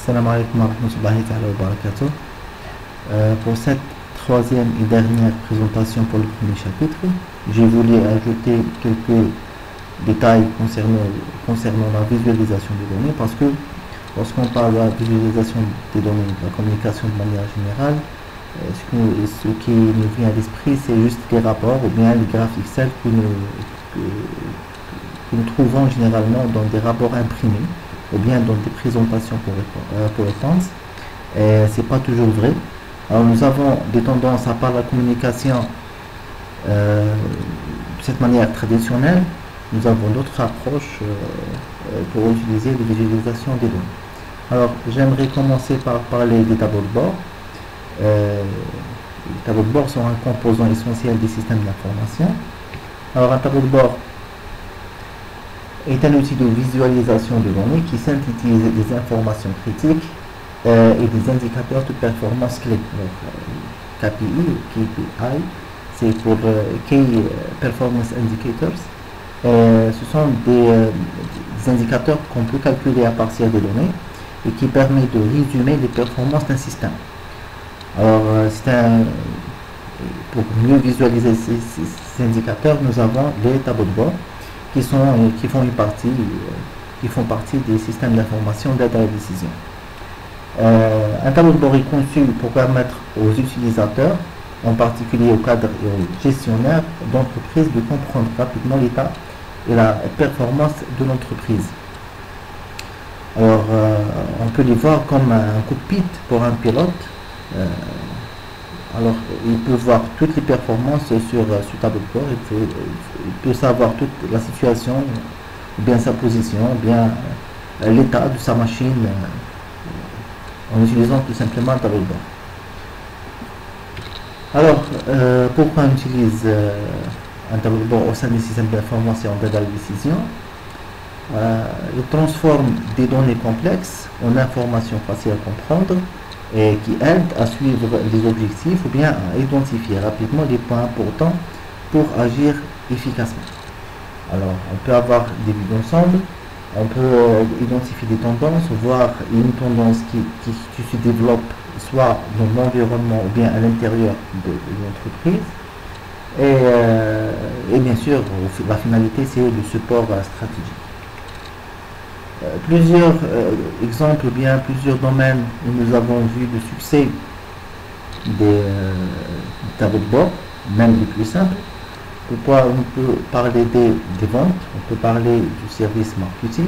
Salam alaikum wa rahmatullahi ta'ala wa barakatuh. Pour cette troisième et dernière présentation pour le premier chapitre, j'ai voulu ajouter quelques détails concernant la visualisation des données, parce que lorsqu'on parle de la visualisation des données, de la communication de manière générale, ce qui nous vient à l'esprit, c'est juste les rapports ou bien les graphiques Excel que nous trouvons généralement dans des rapports imprimés ou bien dans des présentations pour PowerPoint. C'est pas toujours vrai. Alors nous avons des tendances à part la communication de cette manière traditionnelle. Nous avons d'autres approches pour utiliser les visualisations des données. Alors j'aimerais commencer par parler des tableaux de bord. Les tableaux de bord sont un composant essentiel des systèmes d'information. Alors un tableau de bord est un outil de visualisation de données qui synthétise des informations critiques et des indicateurs de performance clés. KPI, c'est pour Key Performance Indicators. Ce sont des indicateurs qu'on peut calculer à partir des données et qui permettent de résumer les performances d'un système. Alors, pour mieux visualiser ces indicateurs, nous avons les tableaux de bord qui font partie des systèmes d'information d'aide à la décision. Un tableau de bord est conçu pour permettre aux utilisateurs, en particulier aux cadres et aux gestionnaires d'entreprise, de comprendre rapidement l'état et la performance de l'entreprise. Alors, on peut les voir comme un cockpit pour un pilote. Alors, il peut voir toutes les performances sur ce tableau de bord. Il peut savoir toute la situation, ou bien sa position, ou bien l'état de sa machine en utilisant tout simplement un tableau de bord. Alors, pourquoi on utilise un tableau de bord au sein du système d'information d'aide à la décision? Il transforme des données complexes en informations faciles à comprendre et qui aident à suivre les objectifs ou bien à identifier rapidement les points importants pour agir efficacement. Alors, on peut avoir des vues d'ensemble, on peut identifier des tendances, voir une tendance qui se développe soit dans l'environnement ou bien à l'intérieur de l'entreprise. Et bien sûr, la finalité, c'est le support stratégique. Plusieurs exemples, bien plusieurs domaines où nous avons vu le succès des tableaux de bord, même les plus simples. Pourquoi on peut parler des ventes, on peut parler du service marketing,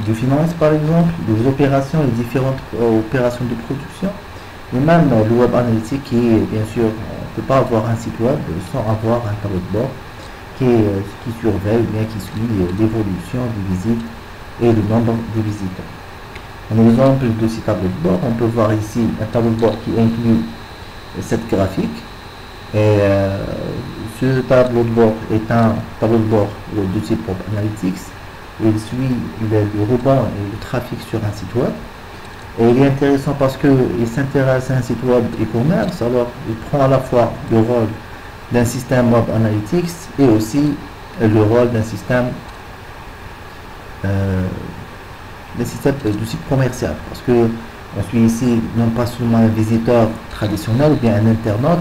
du finance par exemple, des opérations, les différentes opérations de production, et même le web analytique qui est, bien sûr, on ne peut pas avoir un site web sans avoir un tableau de bord qui surveille ou bien qui suit l'évolution des visites et le nombre de visiteurs. Un exemple de ces tableaux de bord, on peut voir ici un tableau de bord qui inclut cette graphique. Et ce tableau de bord est un tableau de bord de type Web Analytics. Il suit le ruban et le trafic sur un site web. Et il est intéressant parce qu'il s'intéresse à un site web e-commerce, alors il prend à la fois le rôle d'un système Web Analytics et aussi le rôle d'un système de site commercial, parce que on suit ici non pas seulement un visiteur traditionnel ou bien un internaute,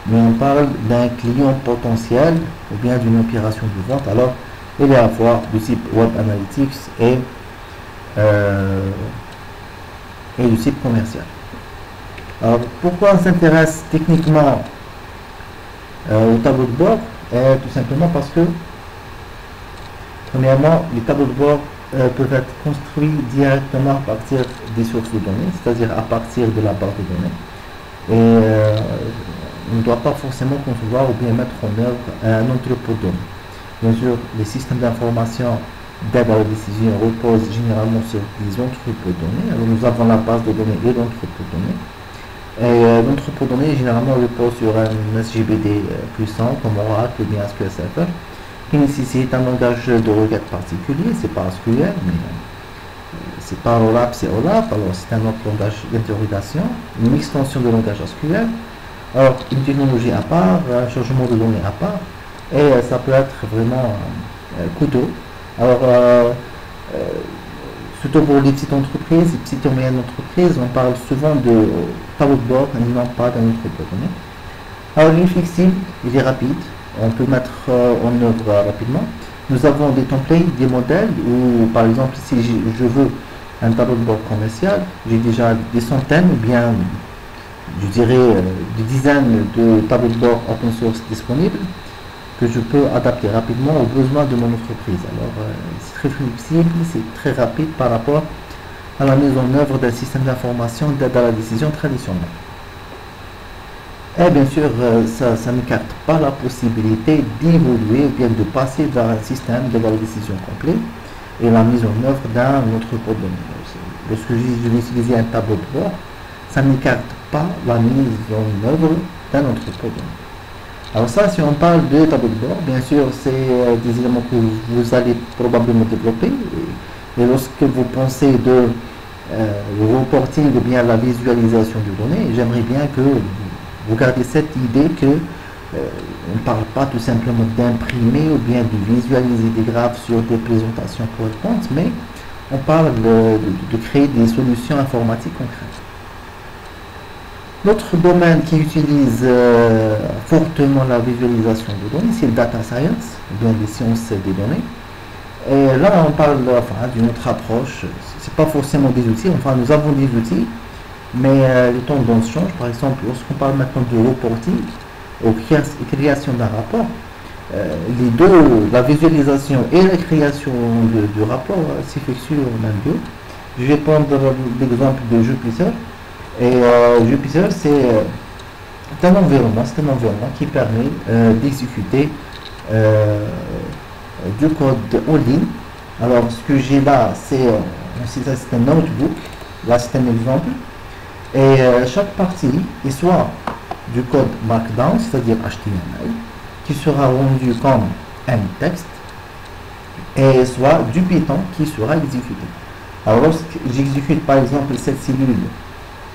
mais on parle d'un client potentiel ou bien d'une opération de vente. Alors il y a à la fois du type Web Analytics et du type commercial. Alors pourquoi on s'intéresse techniquement au tableau de bord? Tout simplement parce que, premièrement, les tableaux de bord peuvent être construits directement à partir des sources de données, c'est-à-dire à partir de la base de données. Et on ne doit pas forcément concevoir ou bien mettre en œuvre un entrepôt de données. Bien sûr, les systèmes d'information d'aide à la décision reposent généralement sur des entrepôts de données. Alors nous avons la base de données et l'entrepôt de données. Et l'entrepôt de données généralement repose sur un SGBD puissant comme Oracle ou bien SQL Server, qui nécessite un langage de requête particulier. C'est pas SQL, mais c'est pas OLAP, c'est OLAP. Alors c'est un autre langage d'interrogation, une extension de langage SQL. Alors une technologie à part, un chargement de données à part, et ça peut être vraiment coûteux. Alors Surtout pour les petites entreprises, les petites et moyennes entreprises, on parle souvent de tableau de bord et non pas d'un autre donné. Alors il est flexible, il est rapide, on peut mettre en œuvre rapidement. Nous avons des templates, des modèles, où par exemple si je veux un tableau de bord commercial, j'ai déjà des centaines ou bien je dirais des dizaines de tableaux de bord open source disponibles que je peux adapter rapidement aux besoins de mon entreprise. Alors c'est très flexible, c'est très rapide par rapport à la mise en œuvre d'un système d'information d'aide à la décision traditionnelle. Et bien sûr, ça n'écarte pas la possibilité d'évoluer ou bien de passer vers un système d'aide à la décision complet et la mise en œuvre d'un autre pot de données. Lorsque je vais utiliser un tableau de bord, ça n'écarte pas la mise en œuvre d'un autre pot de données. Alors ça, si on parle de tableau de bord, bien sûr, c'est des éléments que vous allez probablement développer. Et lorsque vous pensez de reporting ou bien la visualisation de données, j'aimerais bien que vous gardez cette idée que on ne parle pas tout simplement d'imprimer ou bien de visualiser des graphes sur des présentations PowerPoint, mais on parle de créer des solutions informatiques concrètes. L'autre domaine qui utilise fortement la visualisation de données, c'est le data science, ou bien les sciences des données. Et là, on parle d'une autre approche. C'est pas forcément des outils, enfin nous avons des outils, mais les tendances changent. Par exemple, lorsqu'on parle maintenant de reporting, ou création d'un rapport, les deux, la visualisation et la création du rapport s'effectuent en même lieu. Je vais prendre l'exemple de Jupyter. Et Jupyter, c'est un environnement qui permet d'exécuter du code en ligne. Alors, ce que j'ai là, c'est un notebook. Là, c'est un exemple. Et chaque partie est soit du code Markdown, c'est-à-dire HTML, qui sera rendu comme un texte, et soit du Python qui sera exécuté. Alors, lorsque j'exécute par exemple cette cellule,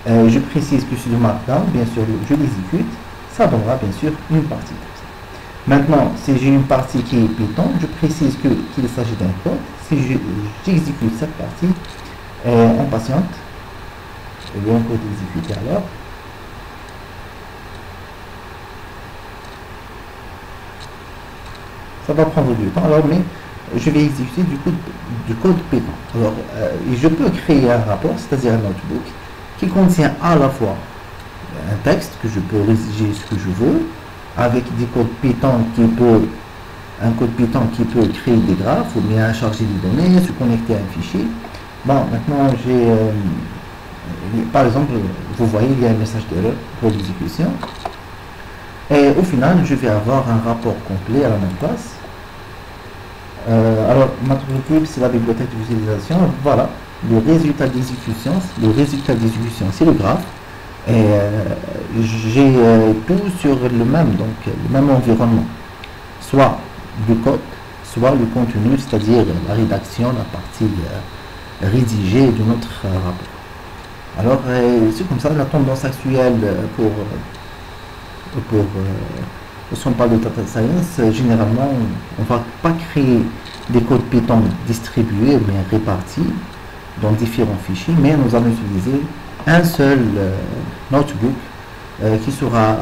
je précise que c'est du Markdown, bien sûr, je l'exécute, ça donnera bien sûr une partie texte. Maintenant, si j'ai une partie qui est Python, je précise qu'il s'agit d'un code. Si j'exécute cette partie, on patiente, et bien on peut exécuter alors. Ça va prendre du temps, alors, mais je vais exécuter du code Python. Alors, je peux créer un rapport, c'est-à-dire un notebook, qui contient à la fois un texte que je peux rédiger ce que je veux, avec des codes Python un code Python qui peut créer des graphes ou bien charger des données, se connecter à un fichier. Bon, maintenant par exemple, vous voyez, il y a un message d'erreur pour l'exécution. Et au final, je vais avoir un rapport complet à la même place. Alors, MATPLIB, c'est la bibliothèque de visualisation. Voilà, le résultat d'exécution, c'est le graphe. Et j'ai tout sur le même environnement. Soit du code, soit le contenu, c'est-à-dire la rédaction, la partie rédigée de notre rapport. Alors, c'est comme ça la tendance actuelle si on parle de data science, généralement, on ne va pas créer des codes Python distribués ou bien répartis dans différents fichiers, mais nous allons utiliser un seul notebook qui sera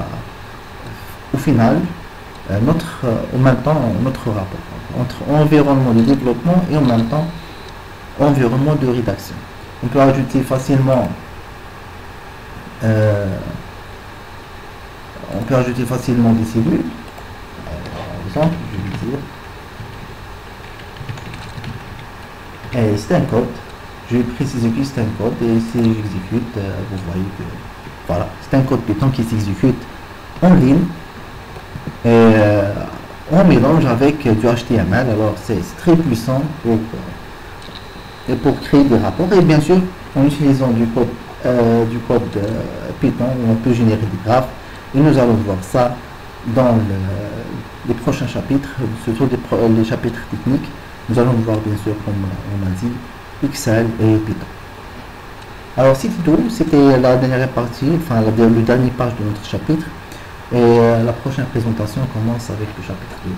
au final en même temps notre rapport entre environnement de développement et en même temps environnement de rédaction. On peut ajouter facilement des cellules. Par exemple, je vais dire, c'est un code. Je vais préciser que c'est un code et si j'exécute, vous voyez que voilà, c'est un code Python qui s'exécute en ligne et on mélange avec du HTML. Alors c'est très puissant pour créer des rapports et bien sûr en utilisant du code Python, on peut générer des graphes et nous allons voir ça dans les prochains chapitres, surtout les chapitres techniques. Nous allons voir bien sûr, comme on a dit, Excel et Python. Alors c'est tout, c'était la dernière partie, enfin le dernier page de notre chapitre et la prochaine présentation commence avec le chapitre 2.